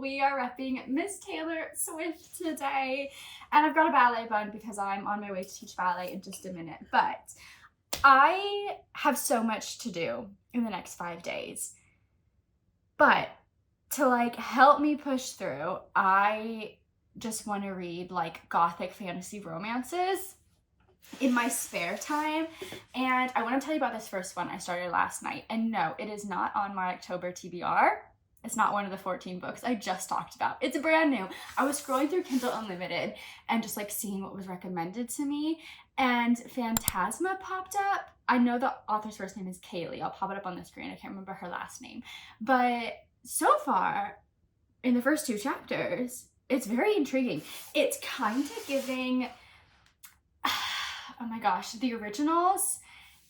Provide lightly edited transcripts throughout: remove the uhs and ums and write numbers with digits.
we are repping Miss Taylor Swift today. And I've got a ballet bun because I'm on my way to teach ballet in just a minute. But I have so much to do in the next 5 days. But to like help me push through, I just want to read like gothic fantasy romances in my spare time. And I want to tell you about this first one I started last night. And no, it is not on my October TBR. It's not one of the 14 books I just talked about. It's brand new. I was scrolling through Kindle Unlimited and just like seeing what was recommended to me, and Phantasma popped up. I know the author's first name is Kaylee. I'll pop it up on the screen. I can't remember her last name. But so far, in the first 2 chapters, it's very intriguing. It's kind of giving, oh my gosh, the originals.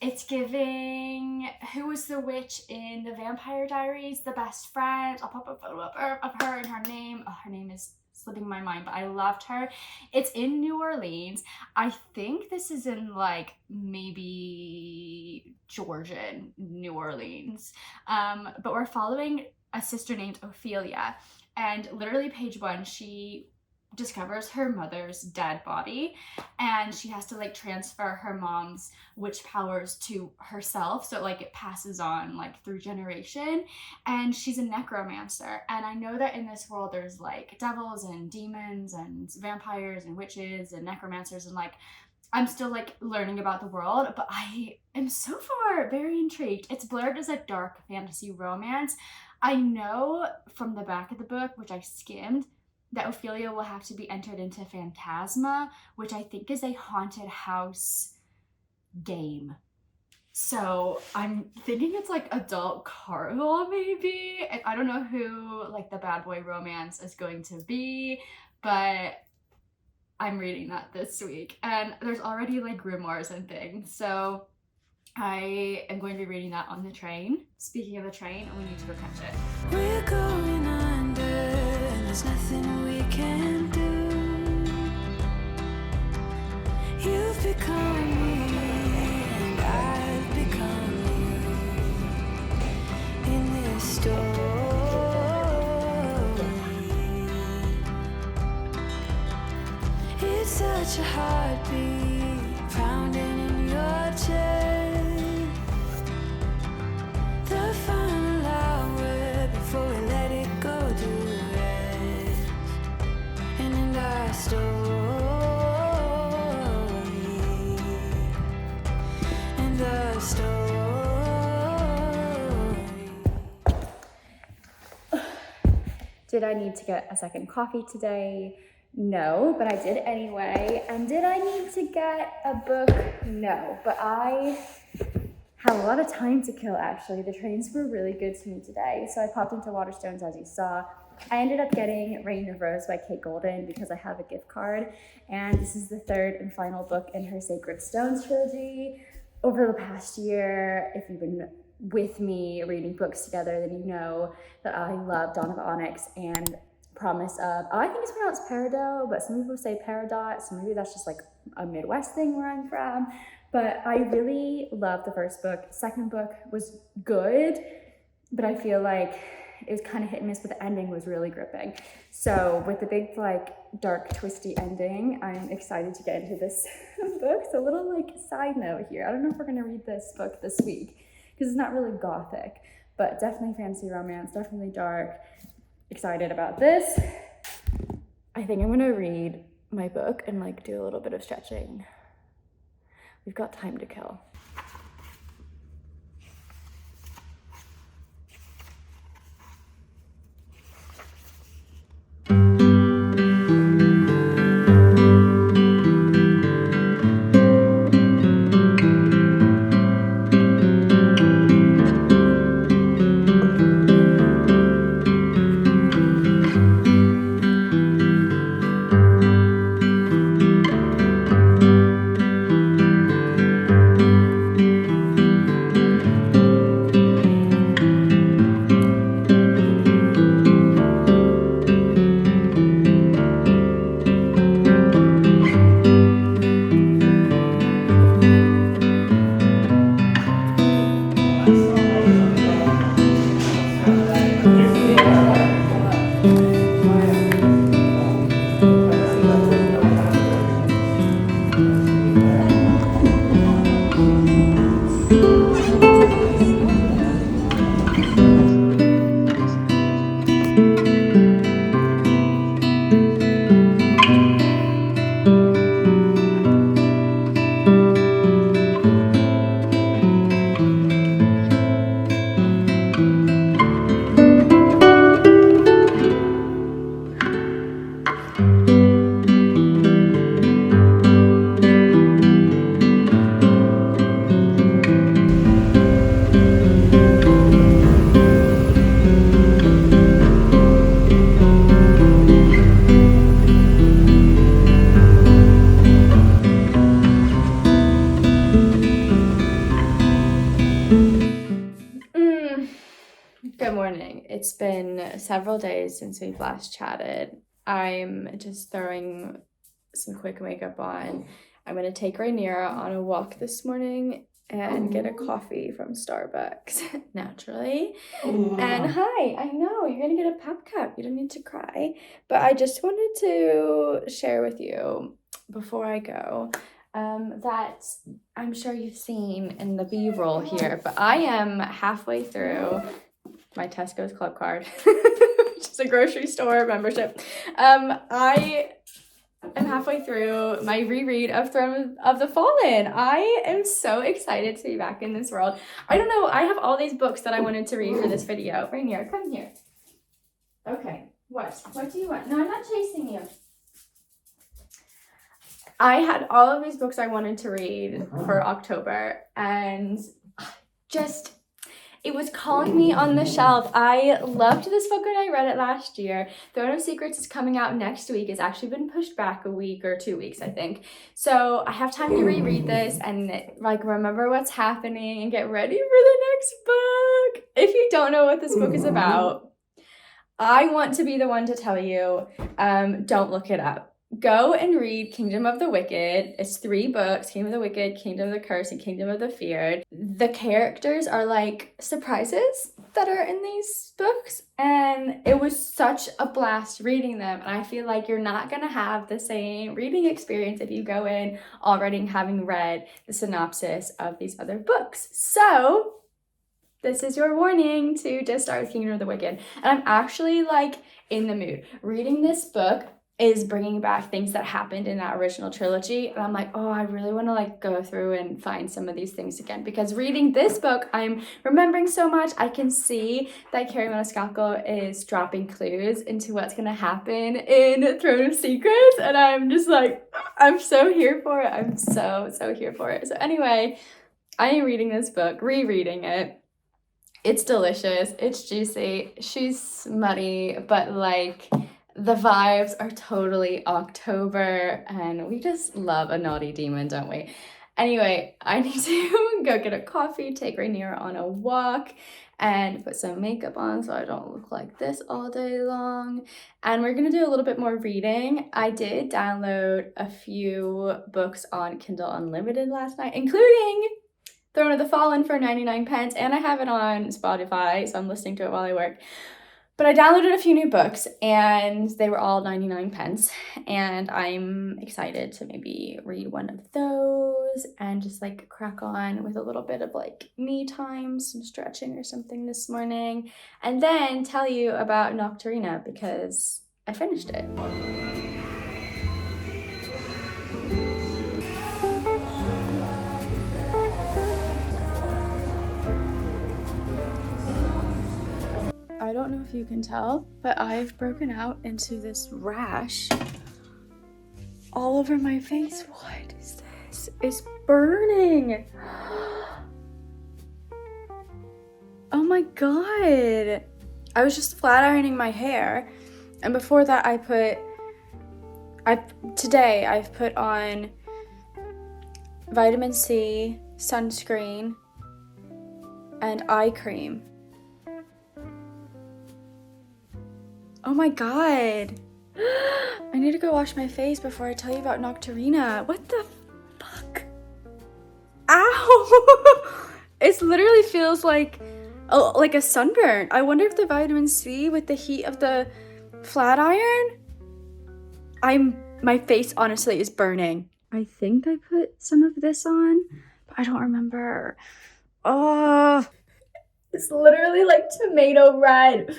It's giving, who was the witch in the Vampire Diaries? The best friend. I'll pop a photo up of her and her name. Oh, her name is slipping my mind, but I loved her. It's in New Orleans. I think this is in like maybe Georgian New Orleans. But we're following a sister named Ophelia, and literally page 1, she discovers her mother's dead body, and she has to like transfer her mom's witch powers to herself, so like it passes on like through generation. And she's a necromancer, and I know that in this world there's like devils and demons and vampires and witches and necromancers, and like I'm still like learning about the world, but I am so far very intrigued. It's blurred as a dark fantasy romance. I know from the back of the book, which I skimmed, that Ophelia will have to be entered into Phantasma, which I think is a haunted house game. So I'm thinking it's like adult Carnival maybe. And I don't know who like the bad boy romance is going to be, but I'm reading that this week. And there's already like grimoires and things. So I am going to be reading that on the train. Speaking of the train, we need to go catch it. We're going under, and there's nothing we can do. You've become me, and I've become you in this story. It's such a heartbeat pounding in your chest. The final hour before we let it go to rest. And in our story, in the story. Did I need to get a second coffee today? No, but I did anyway. And did I need to get a book? No, but I had a lot of time to kill, actually. The trains were really good to me today. So I popped into Waterstones, as you saw. I ended up getting Reign of Rose by Kate Golden because I have a gift card. And this is the 3rd and final book in her Sacred Stones trilogy. Over the past year, if you've been with me reading books together, then you know that I love Dawn of Onyx and Promise of, I think it's pronounced Peridot, but some people say Peridot, so maybe that's just like a Midwest thing where I'm from. But I really loved the first book. The second book was good, but I feel like it was kind of hit and miss, but the ending was really gripping. So with the big like dark twisty ending, I'm excited to get into this book. So a little like side note here. I don't know if we're gonna read this book this week because it's not really gothic, but definitely fantasy romance, definitely dark. Excited about this. I think I'm gonna read my book and like do a little bit of stretching. We've got time to kill. been several days since we've last chatted. I'm just throwing some quick makeup on. I'm gonna take Rhaenyra on a walk this morning and get a coffee from Starbucks, naturally. And hi, I know, you're gonna get a pep cup. You don't need to cry. But I just wanted to share with you before I go that I'm sure you've seen in the B-roll here, but I am halfway through my Tesco's Club card, which is a grocery store membership. I am halfway through my reread of Throne of the Fallen. I am so excited to be back in this world. I don't know, I have all these books that I wanted to read for this video. Rhaenyra, come here. Okay, what? What do you want? No, I'm not chasing you. I had all of these books I wanted to read for October, and it was calling me on the shelf. I loved this book when I read it last year. Throne of Secrets is coming out next week. It's actually been pushed back a week or 2 weeks, I think. So I have time to reread this and like remember what's happening and get ready for the next book. If you don't know what this book is about, I want to be the one to tell you, don't look it up. Go and read Kingdom of the Wicked. It's 3 books, Kingdom of the Wicked, Kingdom of the Curse, and Kingdom of the Feared. The characters are like surprises that are in these books, and it was such a blast reading them. And I feel like you're not gonna have the same reading experience if you go in already having read the synopsis of these other books. So this is your warning to just start with Kingdom of the Wicked. And I'm actually like in the mood. Reading this book is bringing back things that happened in that original trilogy, and I'm like, oh, I really want to like go through and find some of these things again, because reading this book I'm remembering so much. I can see that Carrie Maniscalco is dropping clues into what's gonna happen in Throne of Secrets, and I'm just like, I'm so here for it. I'm so here for it. So anyway, I am reading this book, rereading it. It's delicious, it's juicy, she's smutty, but like the vibes are totally October, and we just love a naughty demon, don't we? Anyway, I need to go get a coffee, take Rhaenyra on a walk, and put some makeup on so I don't look like this all day long. And we're gonna do a little bit more reading. I did download a few books on Kindle Unlimited last night, including Throne of the Fallen for 99 pence, and I have it on Spotify, so I'm listening to it while I work. But I downloaded a few new books, and they were all 99 pence, and I'm excited to maybe read one of those and just like crack on with a little bit of like me time, some stretching or something this morning, and then tell you about Nocturina because I finished it. I don't know if you can tell, but I've broken out into this rash all over my face. What is this? It's burning. Oh my god. I was just flat ironing my hair, and before that today I've put on vitamin C, sunscreen, and eye cream. Oh my god. I need to go wash my face before I tell you about Nocturina. What the fuck? Ow! It literally feels like a sunburn. I wonder if the vitamin C with the heat of the flat iron, my face honestly is burning. I think I put some of this on, but I don't remember. Oh, it's literally like tomato red.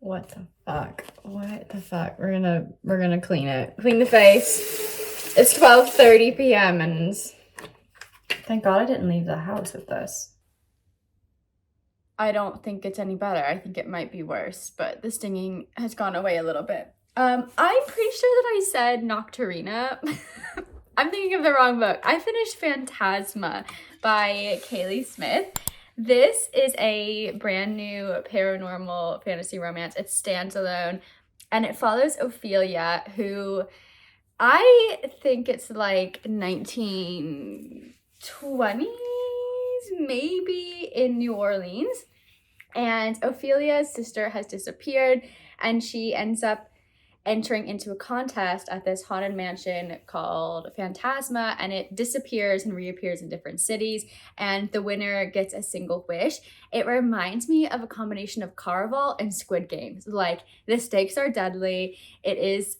What the fuck? What the fuck? We're gonna clean it. Clean the face. It's 12:30 p.m. and thank God I didn't leave the house with this. I don't think it's any better. I think it might be worse, but the stinging has gone away a little bit. I'm pretty sure that I said Nocturina. I'm thinking of the wrong book. I finished Phantasma by Kaylee Smith. This is a brand new paranormal fantasy romance. It stands alone, and it follows Ophelia, who I think it's like 1920s, maybe, in New Orleans. And Ophelia's sister has disappeared, and she ends up entering into a contest at this haunted mansion called Phantasma, and it disappears and reappears in different cities, and the winner gets a single wish. It reminds me of a combination of Caraval and Squid Games. Like, the stakes are deadly. It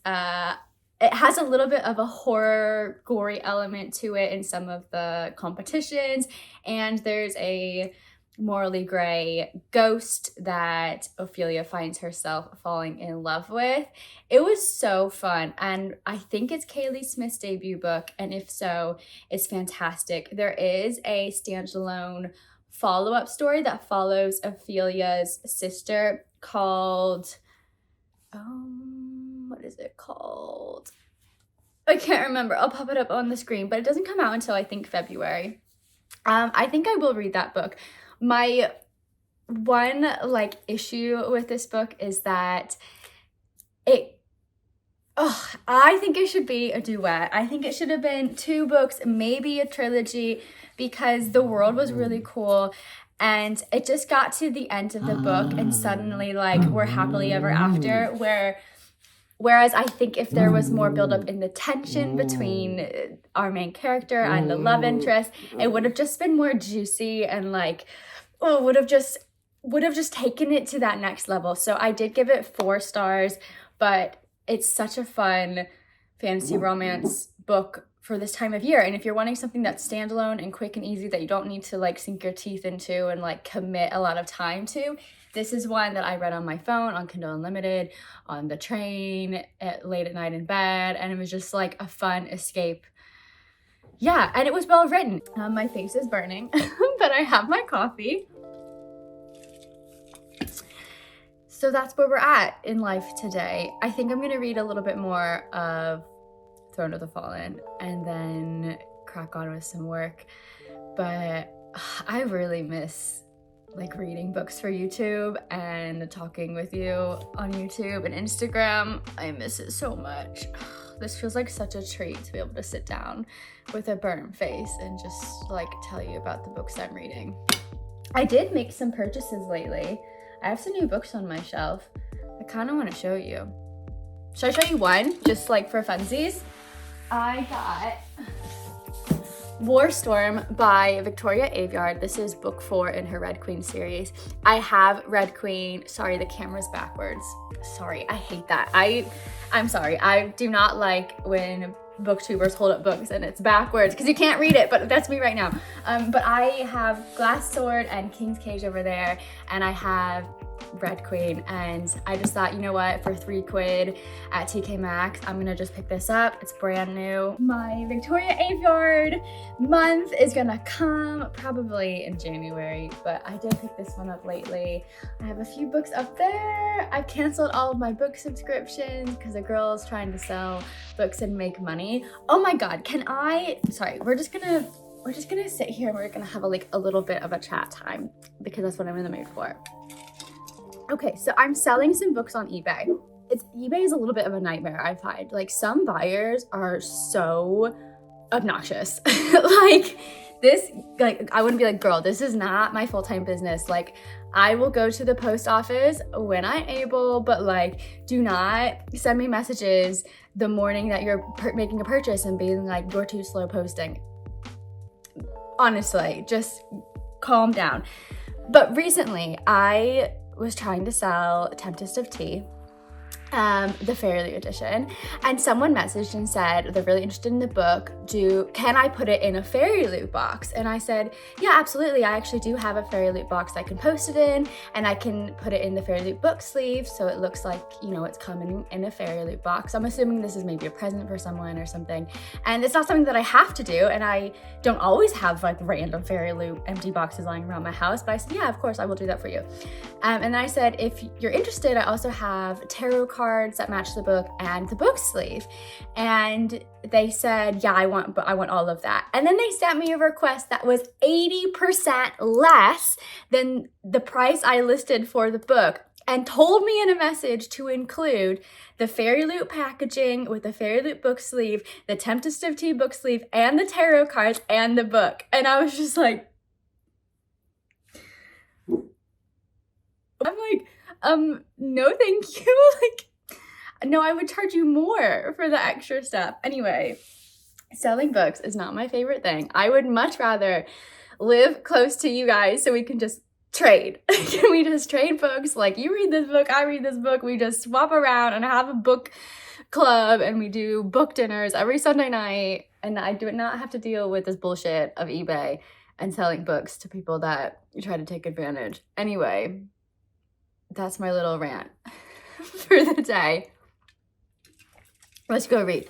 has a little bit of a horror, gory element to it in some of the competitions, and there's a morally gray ghost that Ophelia finds herself falling in love with. It was so fun, and I think it's Kaylee Smith's debut book, and if so, it's fantastic. There is a standalone follow-up story that follows Ophelia's sister called, what is it called? I can't remember. I'll pop it up on the screen, but it doesn't come out until I think February. I think I will read that book. My one issue with this book is that I think it should be a duet. I think it should have been 2 books, maybe a trilogy, because the world was really cool. And it just got to the end of the book and suddenly we're happily ever after, whereas I think if there was more buildup in the tension between our main character and the love interest, it would have just been more juicy and would have just taken it to that next level. So I did give it 4 stars, but it's such a fun fantasy romance book for this time of year. And if you're wanting something that's standalone and quick and easy that you don't need to sink your teeth into and commit a lot of time to, this is one that I read on my phone, on Kindle Unlimited, on the train, late at night in bed, and it was just a fun escape. Yeah, and it was well written. My face is burning, but I have my coffee. So that's where we're at in life today. I think I'm gonna read a little bit more of Throne of the Fallen and then crack on with some work. But I really miss reading books for YouTube and talking with you on YouTube and Instagram. I miss it so much. This feels like such a treat to be able to sit down with a burnt face and just tell you about the books I'm reading. I did make some purchases lately. I have some new books on my shelf. I kind of want to show you. Should I show you one just for funsies? I got War Storm by Victoria Aveyard. This is book 4 in her Red Queen series. I have Red Queen. Sorry, the camera's backwards. Sorry, I hate that. I'm sorry. I do not like when booktubers hold up books and it's backwards because you can't read it, but that's me right now. But I have Glass Sword and King's Cage over there, and I have Red Queen, and I just thought, you know what, for £3 at TK Maxx, I'm gonna just pick this up. It's brand new. My Victoria Aveyard month is gonna come probably in January, but I did pick this one up lately. I have a few books up there. I've canceled all of my book subscriptions because a girl's trying to sell books and make money. Oh my god, we're just gonna sit here and we're gonna have a little bit of a chat time because that's what I'm in the mood for. Okay, so I'm selling some books on eBay. eBay is a little bit of a nightmare, I find. Some buyers are so obnoxious. I wouldn't be girl, this is not my full-time business. I will go to the post office when I'm able, but do not send me messages the morning that you're making a purchase and being you're too slow posting. Honestly, just calm down. But recently, I was trying to sell Tempest of Tea, the Fairly edition, and someone messaged and said they're really interested in the book. Can I put it in a Fairy Loot box? And I said, yeah, absolutely. I actually do have a Fairy Loot box I can post it in, and I can put it in the Fairy Loot book sleeve so it looks like, it's coming in a Fairy Loot box. I'm assuming this is maybe a present for someone or something, and it's not something that I have to do, and I don't always have random Fairy Loot empty boxes lying around my house, but I said, yeah, of course, I will do that for you. And then I said, if you're interested, I also have tarot cards that match the book and the book sleeve. And they said, yeah, I want all of that. And then they sent me a request that was 80% less than the price I listed for the book, and told me in a message to include the Fairy Loot packaging with the Fairy Loot book sleeve, the Tempest of Tea book sleeve, and the tarot cards and the book. And I was just I'm like, no thank you. Like, no, I would charge you more for the extra stuff. Anyway, selling books is not my favorite thing. I would much rather live close to you guys so we can just trade. Can we just trade books? Like, you read this book, I read this book. We just swap around and have a book club, and we do book dinners every Sunday night. And I do not have to deal with this bullshit of eBay and selling books to people that try to take advantage. Anyway, that's my little rant for the day. Let's go read.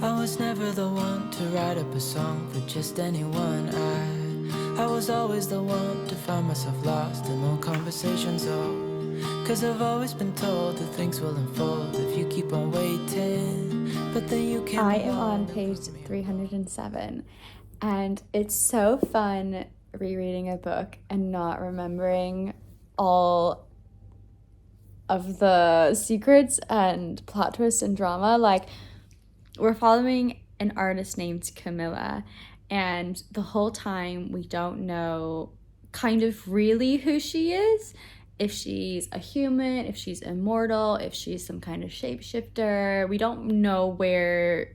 I was never the one to write up a song for just anyone. I was always the one to find myself lost in long conversations. Oh, 'cause I've always been told that things will unfold if you keep on waiting. But then you can't. I am on page 307, and it's so fun rereading a book and not remembering all of the secrets and plot twists and drama. Like, we're following an artist named Camilla, and the whole time we don't know kind of really who she is. If she's a human, if she's immortal, if she's some kind of shapeshifter. We don't know where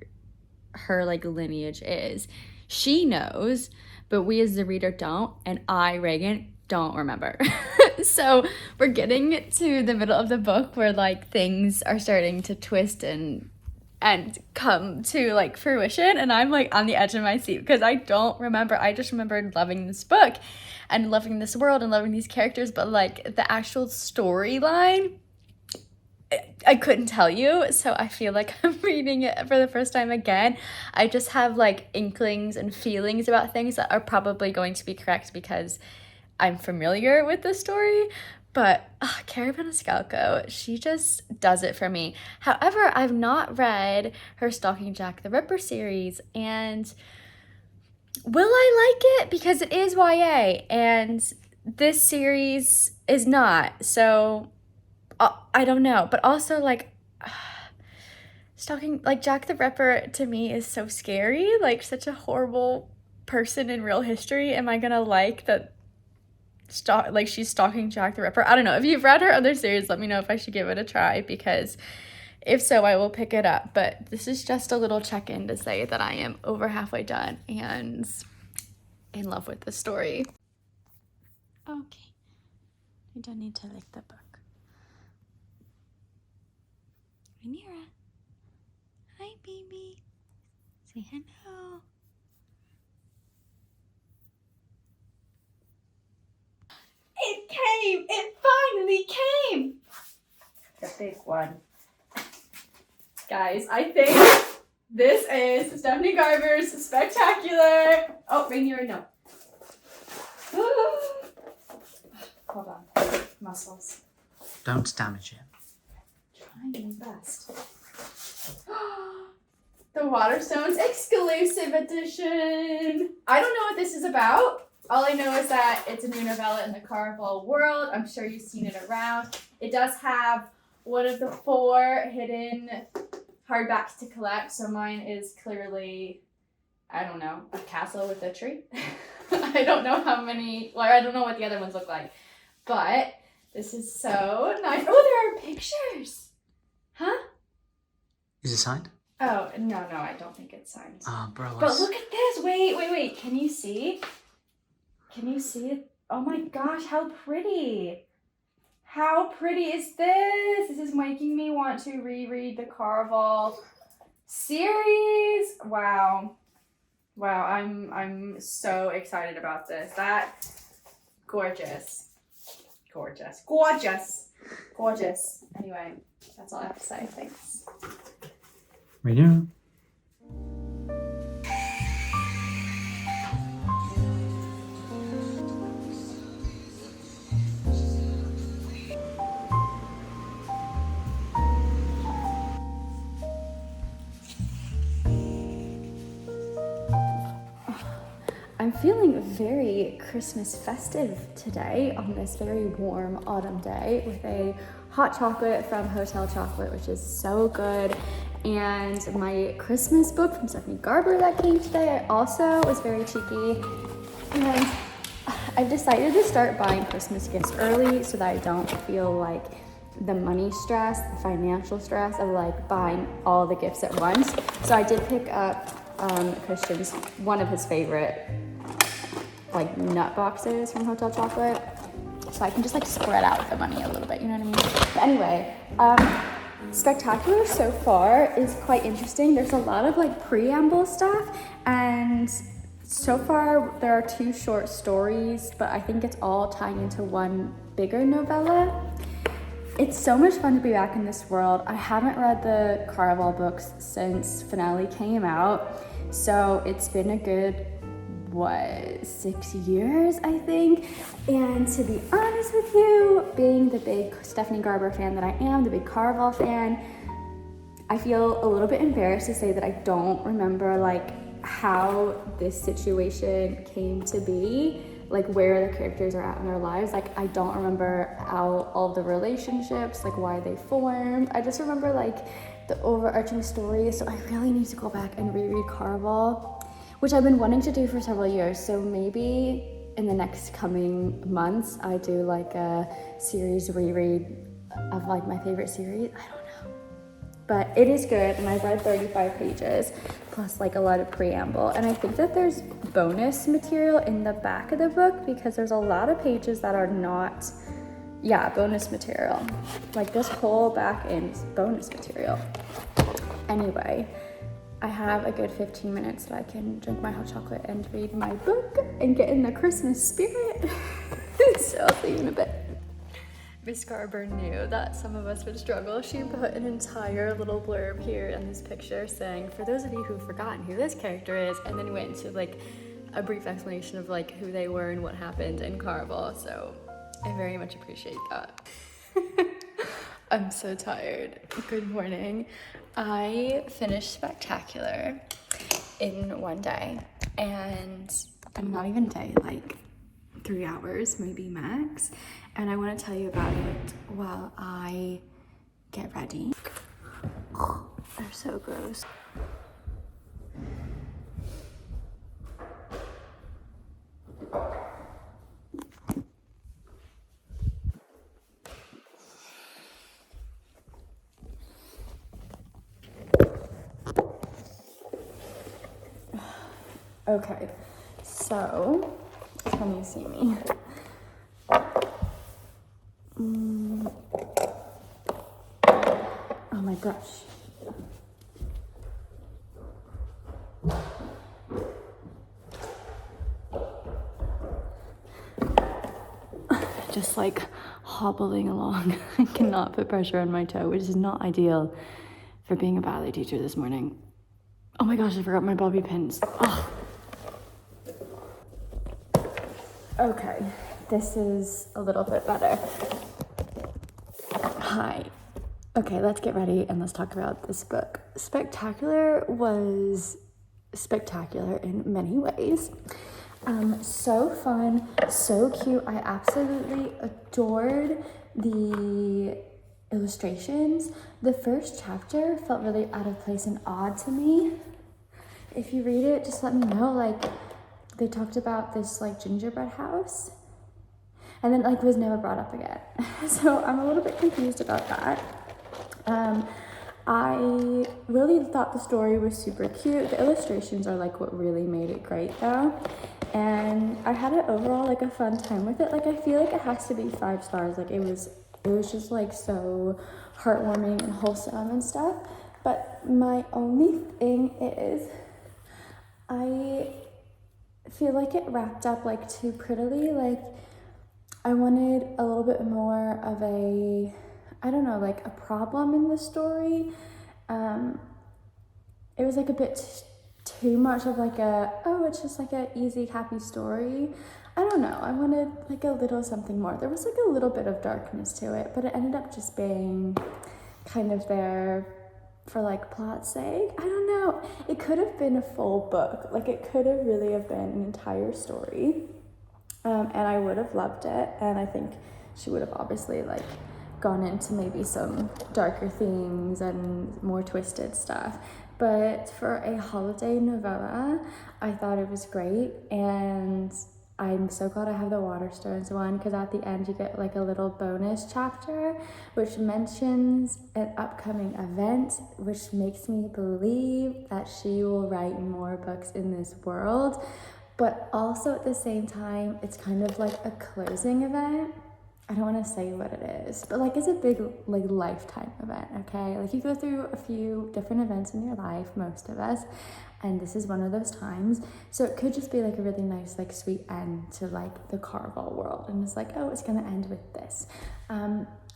her like lineage is. She knows, but we as the reader don't, and I, Ragan, don't remember. So we're getting to the middle of the book where like things are starting to twist and come to like fruition, and I'm like on the edge of my seat because I don't remember. I just remembered loving this book and loving this world and loving these characters, but like the actual storyline I couldn't tell you. So I feel like I'm reading it for the first time again. I just have like inklings and feelings about things that are probably going to be correct because I'm familiar with the story. But Cara Maniscalco, she just does it for me. However, I've not read her Stalking Jack the Ripper series, and will I like it? Because it is YA, and this series is not. So I don't know. But also, like, stalking, like, Jack the Ripper to me is so scary. Like, such a horrible person in real history. Am I gonna like that? She's stalking Jack the Ripper. I don't know. If you've read her other series, let me know if I should give it a try, because if so, I will pick it up. But this is just a little check-in to say that I am over halfway done and in love with the story. Okay. I don't need to lick the book. Rhaenyra. Hi, baby. Say hello. It came! It finally came! The big one. Guys, I think this is Stephanie Garber's Spectacular. Oh, Rhaenyra, no. Hold on. Muscles. Don't damage it. Trying my best. The Waterstones exclusive edition. I don't know what this is about. All I know is that it's a new novella in the Caraval world. I'm sure you've seen it around. It does have one of the 4 hidden hardbacks to collect. So mine is clearly, I don't know, a castle with a tree. I don't know how many, well, I don't know what the other ones look like. But this is so nice. Oh, there are pictures. Huh? Is it signed? Oh, no, I don't think it's signed. Oh, bro. But look at this. Wait. Can you see? Can you see it? Oh my gosh, how pretty. How pretty is this? This is making me want to reread the Caraval series. Wow, I'm so excited about this. That gorgeous. Anyway, that's all I have to say. Thanks. Rhaenyra. I'm feeling very Christmas festive today on this very warm autumn day with a hot chocolate from Hotel Chocolate, which is so good. and my Christmas book from Stephanie Garber that came today. I also was very cheeky, and I've decided to start buying Christmas gifts early so that I don't feel like the money stress, the financial stress of like buying all the gifts at once. So I did pick up Christian's, one of his favorite like nut boxes from Hotel Chocolate, so I can just like spread out the money a little bit, you know what I mean? But anyway, Spectacular so far is quite interesting. There's a lot of like preamble stuff, and so far there are 2 short stories, but I think it's all tying into one bigger novella. It's so much fun to be back in this world. I haven't read the Caraval books since finale came out, so it's been a good 6 years, I think. And to be honest with you, being the big Stephanie Garber fan that I am, the big Caraval fan, I feel a little bit embarrassed to say that I don't remember like how this situation came to be, like where the characters are at in their lives. Like I don't remember how all the relationships, like why they formed. I just remember like the overarching story. So I really need to go back and reread Caraval, which I've been wanting to do for several years. So maybe in the next coming months, I do like a series reread of like my favorite series. I don't know. But it is good, and I've read 35 pages, plus like a lot of preamble. And I think that there's bonus material in the back of the book because there's a lot of pages that are not, bonus material. Like this whole back end is bonus material. Anyway, I have a good 15 minutes that I can drink my hot chocolate and read my book and get in the Christmas spirit. So I'll see you in a bit. Miss Garber knew that some of us would struggle. She put an entire little blurb here in this picture saying, for those of you who've forgotten who this character is, and then went into like a brief explanation of like who they were and what happened in Caraval. So I very much appreciate that. I'm so tired. Good morning. I finished Spectacular in one day, and I'm not even a day, like 3 hours, maybe max. And I want to tell you about it while I get ready. They're so gross. Okay, so can you see me? Oh my gosh. Just like hobbling along. I cannot put pressure on my toe, which is not ideal for being a ballet teacher this morning. Oh my gosh, I forgot my bobby pins. Oh. Okay, this is a little bit better. Hi. Okay, let's get ready and let's talk about this book. Spectacular was spectacular in many ways. So fun, so cute. I absolutely adored the illustrations. The first chapter felt really out of place and odd to me. If you read it, just let me know. Like, they talked about this like gingerbread house, and then like was never brought up again. So I'm a little bit confused about that. I really thought the story was super cute. The illustrations are like what really made it great though. And I had overall like a fun time with it. Like I feel like it has to be 5 stars. Like it was just like so heartwarming and wholesome and stuff. But my only thing is I feel like it wrapped up like too prettily. Like I wanted a little bit more of a, I don't know, like a problem in the story. It was like a bit too much of like it's just like a easy, happy story. I don't know. I wanted like a little something more. There was like a little bit of darkness to it, but it ended up just being kind of there for like plot's sake. I don't know. It could have been a full book. Like it could have really have been an entire story. And I would have loved it. And I think she would have obviously like gone into maybe some darker themes and more twisted stuff. But for a holiday novella, I thought it was great, and I'm so glad I have the Waterstones one, because at the end you get like a little bonus chapter which mentions an upcoming event, which makes me believe that she will write more books in this world. But also at the same time, it's kind of like a closing event. I don't want to say what it is, but like it's a big like lifetime event, okay? Like you go through a few different events in your life, most of us, and this is one of those times. So it could just be like a really nice like sweet end to like the Carvel world, and it's like, oh, it's gonna end with this.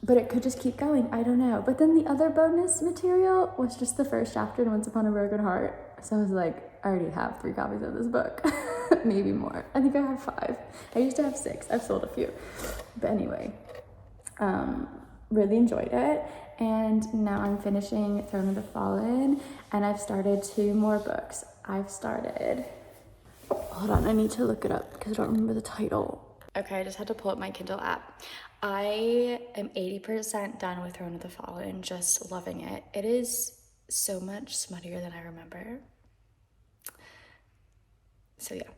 But it could just keep going, I don't know. But then the other bonus material was just the first chapter in Once Upon a Broken Heart. So I was like, I already have 3 copies of this book. Maybe more. I think I have 5. I used to have 6. I've sold a few. But anyway, really enjoyed it. And now I'm finishing Throne of the Fallen, and I've started 2 more books. Hold on, I need to look it up because I don't remember the title. Okay, I just had to pull up my Kindle app. I am 80% done with Throne of the Fallen, just loving it. It is so much smuttier than I remember. So yeah.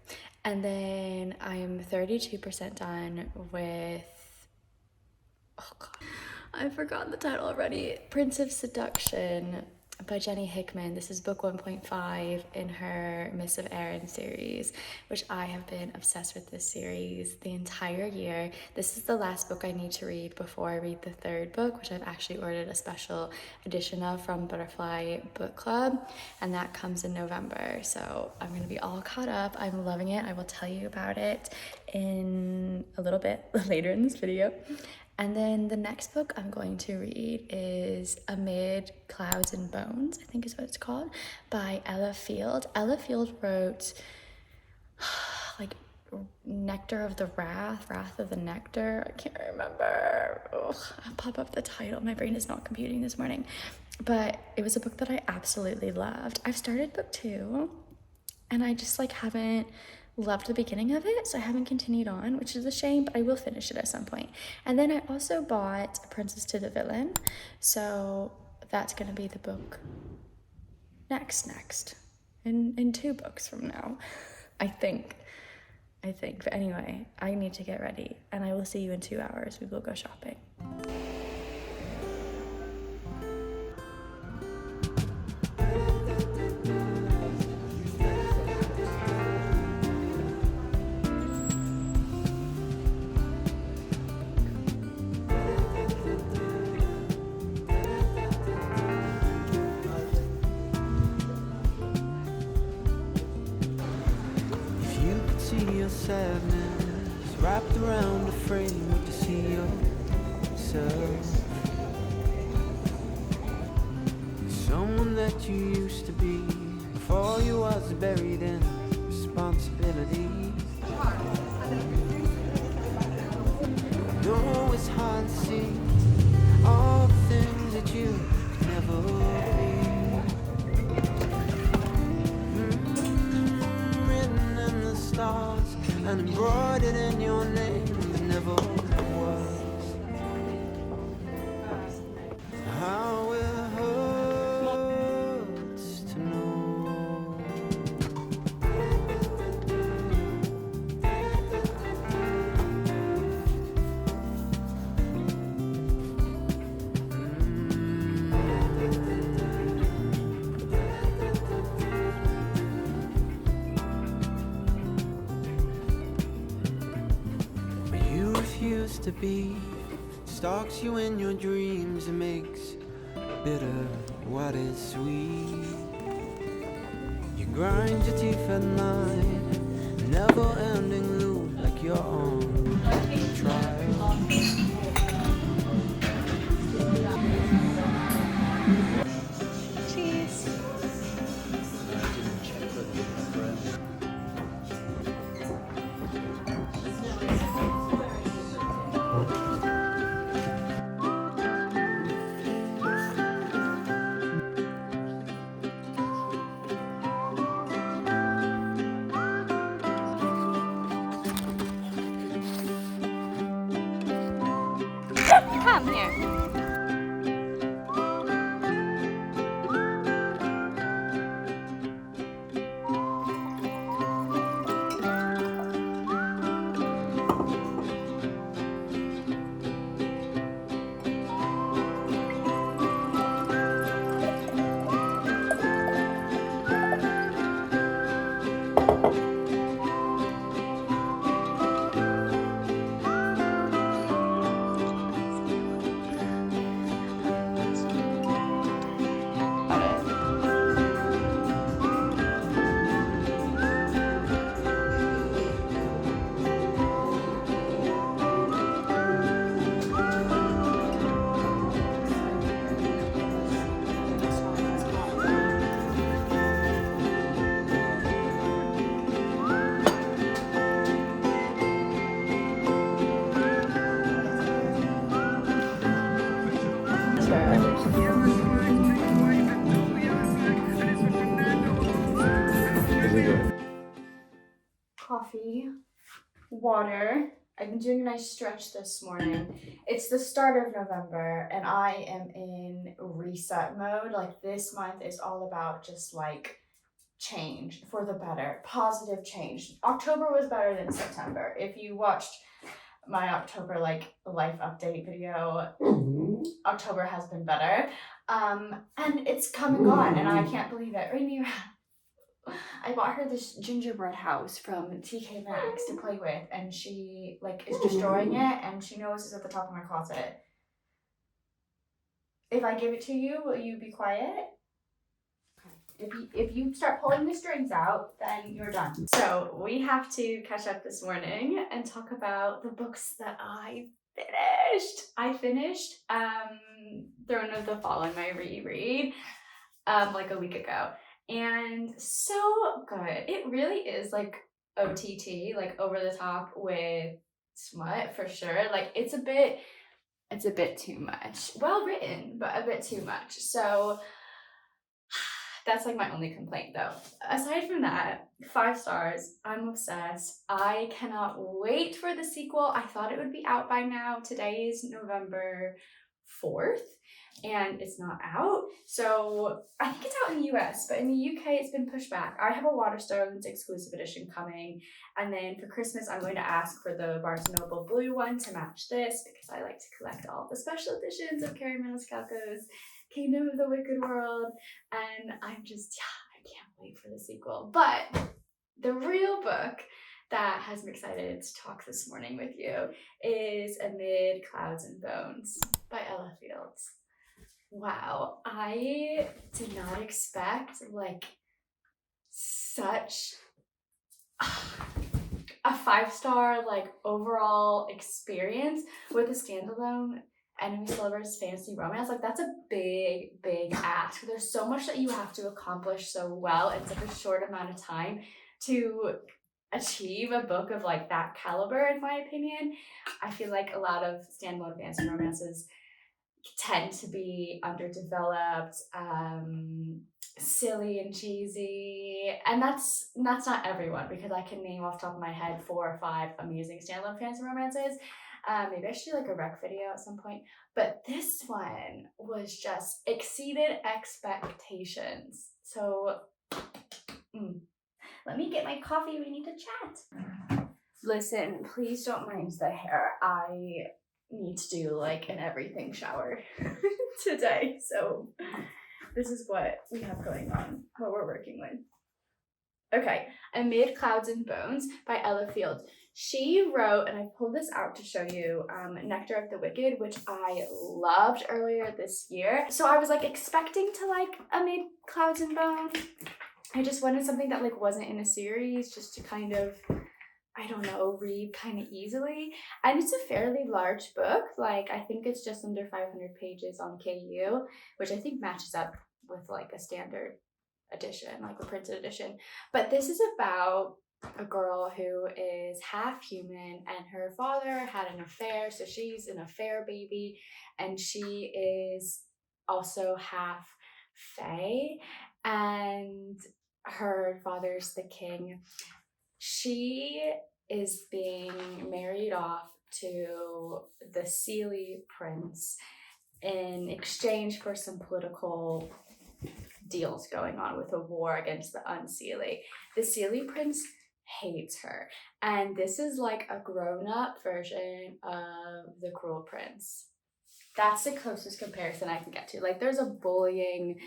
And then I am 32% done with, oh god, I forgot the title already. Prince of Seduction by Jenny Hickman. This is book 1.5 in her Miss of Erin series, which I have been obsessed with this series the entire year. This is the last book I need to read before I read the 3rd book, which I've actually ordered a special edition of from Butterfly Book Club, and that comes in November. So I'm gonna be all caught up. I'm loving it. I will tell you about it in a little bit later in this video. And then the next book I'm going to read is Amid Clouds and Bones, I think is what it's called, by Ella Field. Ella Field wrote like Nectar of the Wrath of the Nectar. I can't remember. Ugh, I'll pop up the title. My brain is not computing this morning. But it was a book that I absolutely loved. I've started book 2, and I just like haven't loved the beginning of it, so I haven't continued on, which is a shame, but I will finish it at some point. And then I also bought Princess to the Villain, so that's gonna be the book next in 2 books from now, I think. But anyway, I need to get ready, and I will see you in 2 hours. We will go shopping. Sadness wrapped around a frame, would you see yourself? Someone that you used to be before you was buried in responsibility. No, it's hard to see all the things that you could never be. Written in the stars and embroidered in your name, but never was. How it hurts to know. To be stalks you in your dreams and makes bitter what is sweet. You grind your teeth at night, never ending loop like you're on trial. Come here. Coffee, water. I've been doing a nice stretch this morning. It's the start of November and I am in reset mode. Like this month is all about just like change for the better, positive change. October was better than September. If you watched my October like life update video, October has been better. And it's come and gone and I can't believe it. Rainier, I bought her this gingerbread house from TK Maxx to play with and she like is destroying it and she knows it's at the top of my closet. If I give it to you, will you be quiet? If you start pulling the strings out, then you're done. So we have to catch up this morning and talk about the books that I finished Throne of the Fallen, my reread, like a week ago. And so good. It really is like OTT, like over the top with smut for sure. Like it's a bit too much. Well written, but a bit too much. So that's like my only complaint though. Aside from that, 5 stars. I'm obsessed. I cannot wait for the sequel. I thought it would be out by now. Today is November 4th and it's not out. So I think it's out in the US, but in the UK it's been pushed back. I have a Waterstones exclusive edition coming. And then for Christmas, I'm going to ask for the Barnes & Noble blue one to match this because I like to collect all the special editions of Carrie Maniscalco's Kingdom of the Wicked World, and I can't wait for the sequel. But the real book that has me excited to talk this morning with you is Amid Clouds and Bones by Ella Fields. Wow, I did not expect like such a 5-star like overall experience with a standalone enemies to lovers fantasy romance. Like that's a big ask. There's so much that you have to accomplish so well in such a short amount of time to achieve a book of like that caliber, in my opinion. I feel like a lot of standalone fantasy romances tend to be underdeveloped, silly and cheesy, and that's not everyone, because I can name off the top of my head 4 or 5 amazing standalone fantasy romances. Maybe I should do like a rec video at some point, but this one was just exceeded expectations. So let me get my coffee, we need to chat. Listen, please don't mind the hair. I need to do like an everything shower today, so this is what we have going on, what we're working with. Okay, Amid Clouds and Bones by Ella Fields. She wrote, and I pulled this out to show you, Nectar of the Wicked, which I loved earlier this year. So I was like expecting to like Amid Clouds and Bones. I just wanted something that like wasn't in a series, just to kind of, I don't know, read kind of easily. And it's a fairly large book. Like I think it's just under 500 pages on KU, which I think matches up with like a standard edition, like a printed edition. But this is about a girl who is half human and her father had an affair, so she's an affair baby, and she is also half fae, and her father's the king. She is being married off to the Sealy prince in exchange for some political deals going on with a war against the Unseelie. The Sealy prince hates her, and this is like a grown-up version of the Cruel Prince. That's the closest comparison I can get to. Like, there's a bullying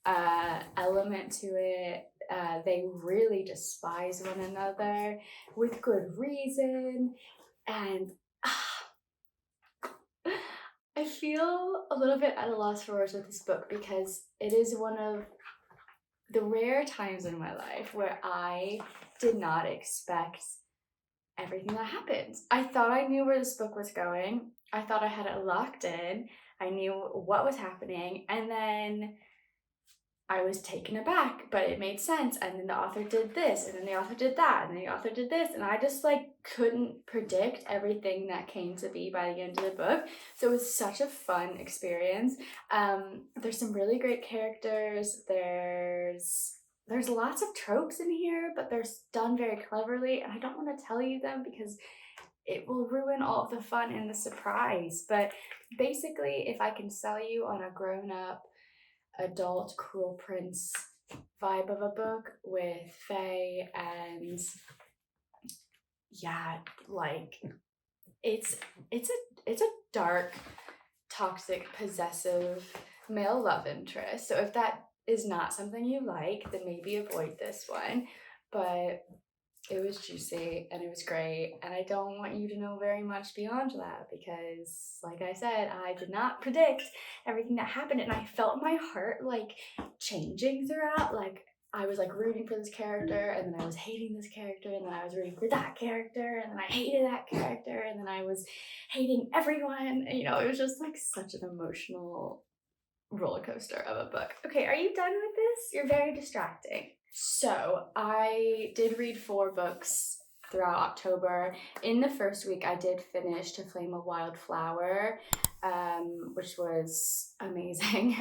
element to it. They really despise one another with good reason, and I feel a little bit at a loss for words with this book because it is one of the rare times in my life where I did not expect everything that happens. I thought I knew where this book was going. I thought I had it locked in. I knew what was happening, and then I was taken aback, but it made sense. And then the author did this, and then the author did that, and then the author did this, and I just like couldn't predict everything that came to be by the end of the book. So it was such a fun experience. There's some really great characters. There's lots of tropes in here, but they're done very cleverly, and I don't want to tell you them because it will ruin all of the fun and the surprise. But basically, if I can sell you on a grown-up adult Cruel Prince vibe of a book with fae and like it's a dark, toxic, possessive male love interest. So if that is not something you like, then maybe avoid this one. But it was juicy and it was great, and I don't want you to know very much beyond that because, like I said, I did not predict everything that happened, and I felt my heart like changing throughout. Like, I was like rooting for this character, and then I was hating this character, and then I was rooting for that character, and then I hated that character, and then I was hating everyone. You know, it was just like such an emotional roller coaster of a book. Okay, are you done with this? You're very distracting. So I did read 4 books throughout October. In the first week, I did finish To Flame a Wildflower, which was amazing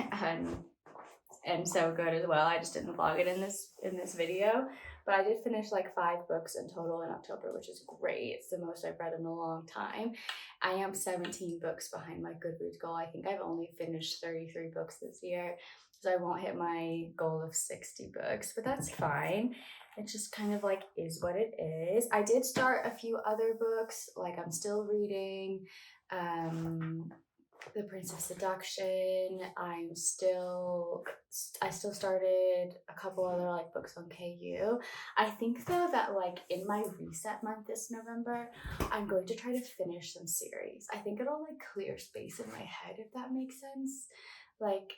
and so good as well. I just didn't vlog it in this video, but I did finish like 5 books in total in October, which is great. It's the most I've read in a long time. I am 17 books behind my Goodreads goal. I think I've only finished 33 books this year, so I won't hit my goal of 60 books, but that's fine. It just kind of like is what it is. I did start a few other books, like I'm still reading The Prince of Seduction. I still started a couple other like books on KU. I think though that like in my reset month this November, I'm going to try to finish some series. I think it'll like clear space in my head, if that makes sense. Like,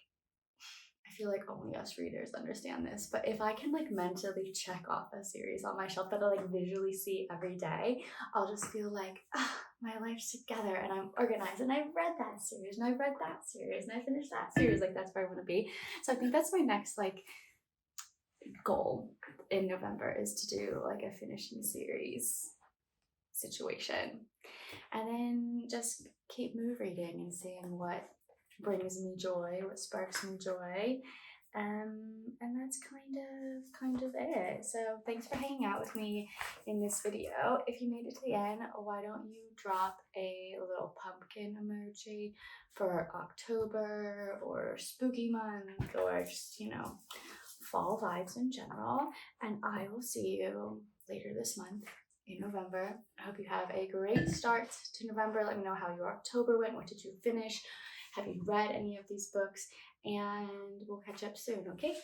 I feel like only us readers understand this, but if I can like mentally check off a series on my shelf that I like visually see every day, I'll just feel like, my life's together and I'm organized and I've read that series and I've read that series and I finished that series. Like, that's where I want to be. So I think that's my next like goal in November, is to do like a finishing series situation, and then just keep mood reading and seeing what brings me joy, what sparks me joy. And that's kind of it. So thanks for hanging out with me in this video. If you made it to the end, why don't you drop a little pumpkin emoji for October or spooky month, or just, you know, fall vibes in general. And I will see you later this month in November. I hope you have a great start to November. Let me know how your October went. What did you finish? Have you read any of these books? And we'll catch up soon, okay?